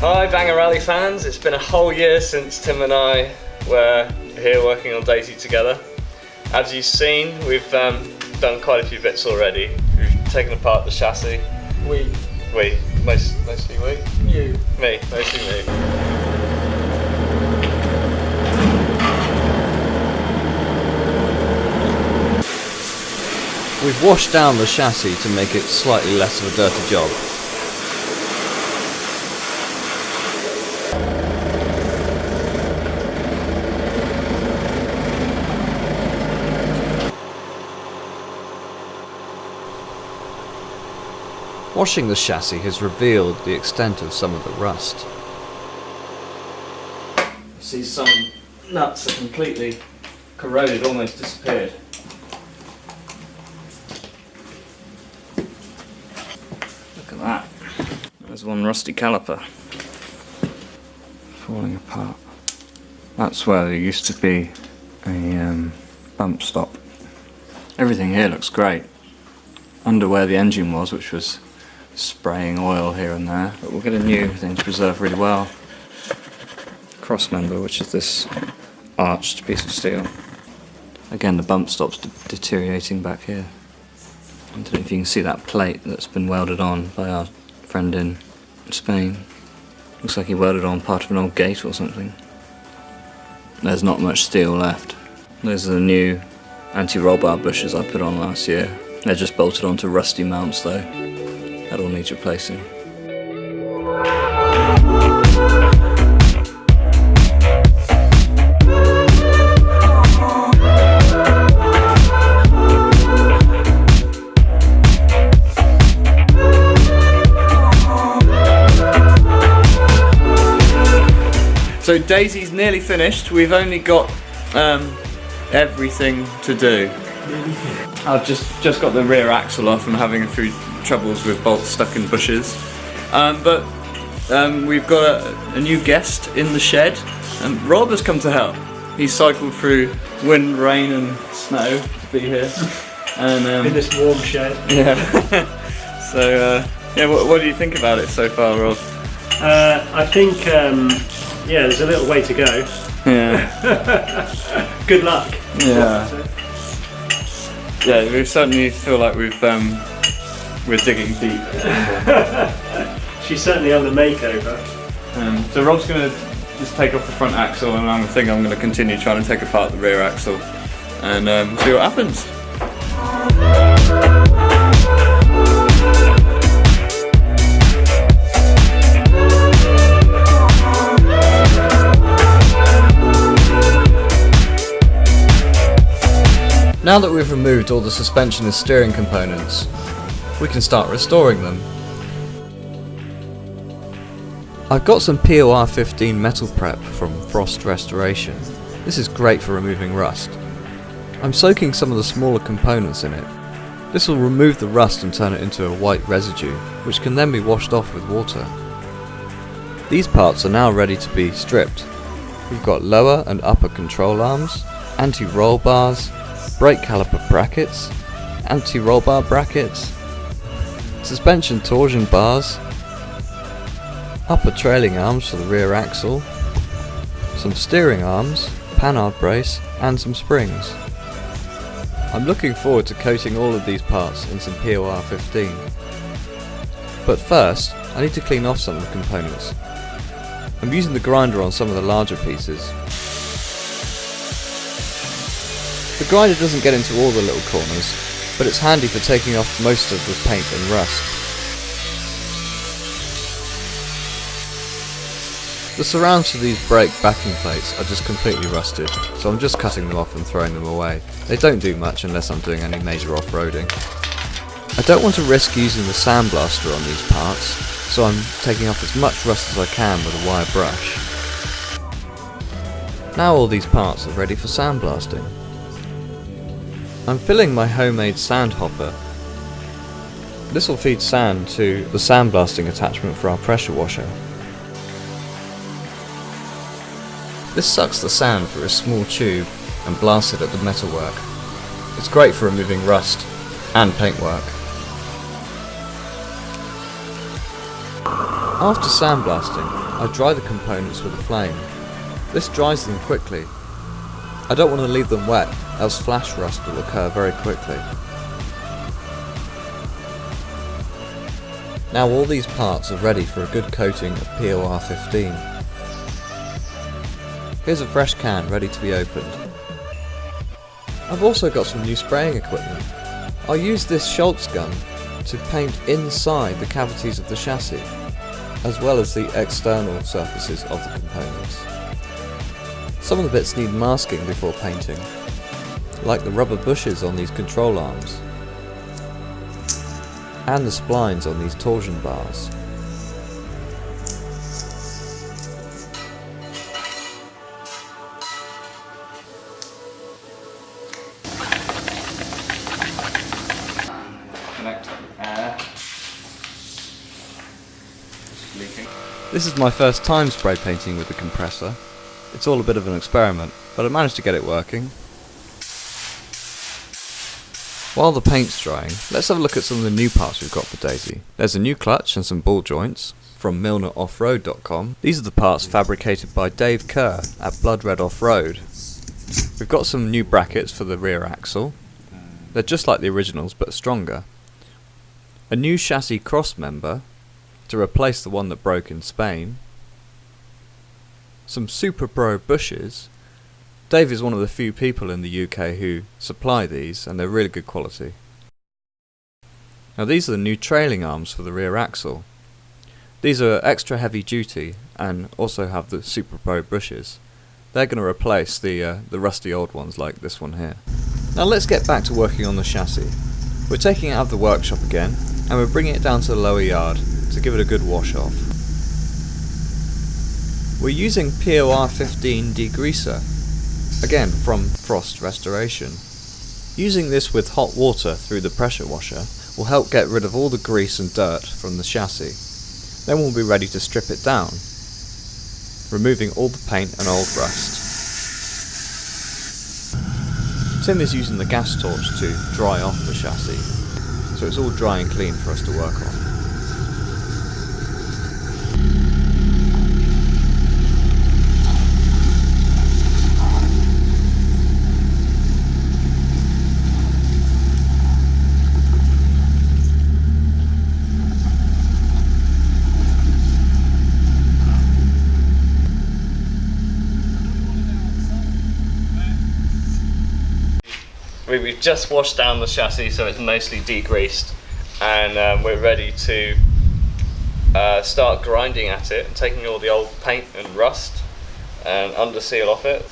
Hi Banger Rally fans, it's been a whole year since Tim and I were here working on Daisy together. As you've seen, we've done quite a few bits already. We've taken apart the chassis. We. Mostly we? You. Me, mostly me. We've washed down the chassis to make it slightly less of a dirty job. Washing the chassis has revealed the extent of some of the rust. See, some nuts are completely corroded, almost disappeared. Look at that. There's one rusty caliper falling apart. That's where there used to be a bump stop. Everything here looks great. Under where the engine was, which was spraying oil here and there, but we'll get a new thing to preserve really well. Cross member, which is this arched piece of steel. Again, the bump stop's deteriorating back here. I don't know if you can see that plate that's been welded on by our friend in Spain. Looks like he welded on part of an old gate or something. There's not much steel left. Those are the new anti-roll bar bushes I put on last year. They're just bolted onto rusty mounts though. That all needs replacing. So Daisy's nearly finished. We've only got everything to do. I've just got the rear axle off. I'm having a few troubles with bolts stuck in bushes. But we've got a new guest in the shed. Rob has come to help. He cycled through wind, rain and snow to be here. And, in this warm shed. Yeah. So, yeah, what do you think about it so far, Rob? I think, yeah, there's a little way to go. Yeah. Good luck. Yeah. Yeah, we certainly feel like we're digging deep. She's certainly on the makeover. So Rob's going to just take off the front axle, and I think I'm going to continue trying to take apart the rear axle and see what happens. Now that we've removed all the suspension and steering components, we can start restoring them. I've got some POR 15 metal prep from Frost Restoration. This is great for removing rust. I'm soaking some of the smaller components in it. This will remove the rust and turn it into a white residue, which can then be washed off with water. These parts are now ready to be stripped. We've got lower and upper control arms, anti-roll bars, brake caliper brackets, anti-roll bar brackets, suspension torsion bars, upper trailing arms for the rear axle, some steering arms, panhard brace and some springs. I'm looking forward to coating all of these parts in some POR 15. But first, I need to clean off some of the components. I'm using the grinder on some of the larger pieces. The grinder doesn't get into all the little corners, but it's handy for taking off most of the paint and rust. The surrounds for these brake backing plates are just completely rusted, so I'm just cutting them off and throwing them away. They don't do much unless I'm doing any major off-roading. I don't want to risk using the sandblaster on these parts, so I'm taking off as much rust as I can with a wire brush. Now all these parts are ready for sandblasting. I'm filling my homemade sand hopper. This will feed sand to the sandblasting attachment for our pressure washer. This sucks the sand through a small tube and blasts it at the metalwork. It's great for removing rust and paintwork. After sandblasting, I dry the components with a flame. This dries them quickly. I don't want to leave them wet, else flash rust will occur very quickly. Now all these parts are ready for a good coating of POR 15. Here's a fresh can ready to be opened. I've also got some new spraying equipment. I'll use this Schultz gun to paint inside the cavities of the chassis, as well as the external surfaces of the components. Some of the bits need masking before painting, like the rubber bushes on these control arms, and the splines on these torsion bars. Connect air. Leaking. This is my first time spray painting with the compressor. It's all a bit of an experiment, but I managed to get it working. While the paint's drying, let's have a look at some of the new parts we've got for Daisy. There's a new clutch and some ball joints from MilnerOffroad.com. These are the parts fabricated by Dave Kerr at Blood Red Off-Road. We've got some new brackets for the rear axle. They're just like the originals but stronger. A new chassis cross member to replace the one that broke in Spain. Some Super Pro bushes. Dave is one of the few people in the UK who supply these, and they're really good quality. Now these are the new trailing arms for the rear axle. These are extra heavy duty and also have the Super Pro bushes. They're going to replace the rusty old ones like this one here. Now let's get back to working on the chassis. We're taking it out of the workshop again, and we're bringing it down to the lower yard to give it a good wash off. We're using POR 15 degreaser, again from Frost Restoration. Using this with hot water through the pressure washer will help get rid of all the grease and dirt from the chassis. Then we'll be ready to strip it down, removing all the paint and old rust. Tim is using the gas torch to dry off the chassis, so it's all dry and clean for us to work on. We've just washed down the chassis so it's mostly degreased, and we're ready to start grinding at it and taking all the old paint and rust and under seal off it,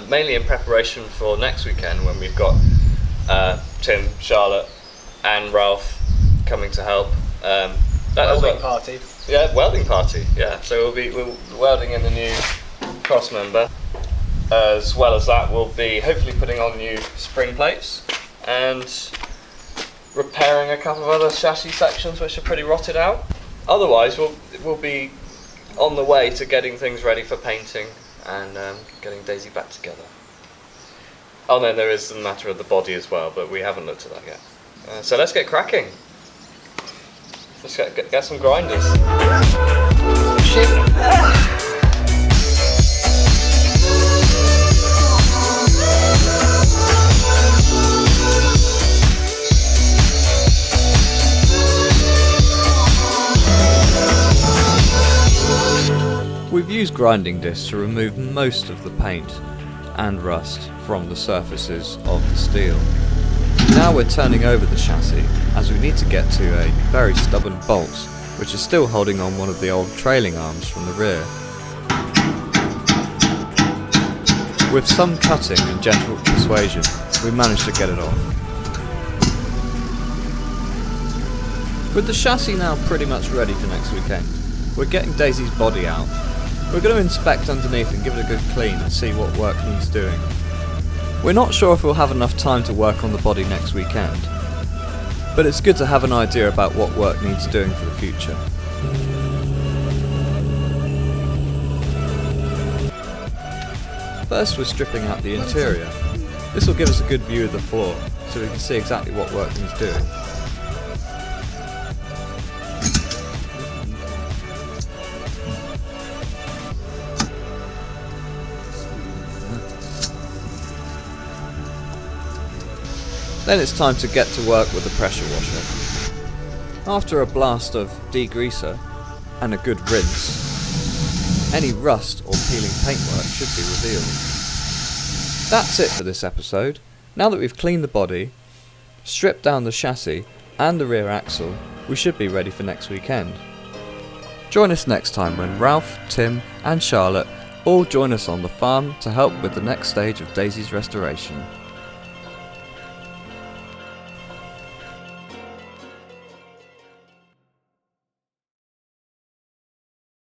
mainly in preparation for next weekend when we've got Tim, Charlotte and Ralph coming to help. Welding party. Yeah, welding party, yeah. So we're welding in the new cross member. As well as that, we'll be hopefully putting on new spring plates and repairing a couple of other chassis sections which are pretty rotted out. Otherwise, we'll be on the way to getting things ready for painting and getting Daisy back together. Oh, no, there is the matter of the body as well, but we haven't looked at that yet. So let's get cracking. Let's get some grinders. We've used grinding discs to remove most of the paint and rust from the surfaces of the steel. Now we're turning over the chassis as we need to get to a very stubborn bolt which is still holding on one of the old trailing arms from the rear. With some cutting and gentle persuasion, we managed to get it off. With the chassis now pretty much ready for next weekend, we're getting Daisy's body out. We're going to inspect underneath and give it a good clean and see what work needs doing. We're not sure if we'll have enough time to work on the body next weekend, but it's good to have an idea about what work needs doing for the future. First we're stripping out the interior. This will give us a good view of the floor, so we can see exactly what work needs doing. Then it's time to get to work with the pressure washer. After a blast of degreaser and a good rinse, any rust or peeling paintwork should be revealed. That's it for this episode. Now that we've cleaned the body, stripped down the chassis and the rear axle, we should be ready for next weekend. Join us next time when Ralph, Tim and Charlotte all join us on the farm to help with the next stage of Daisy's restoration.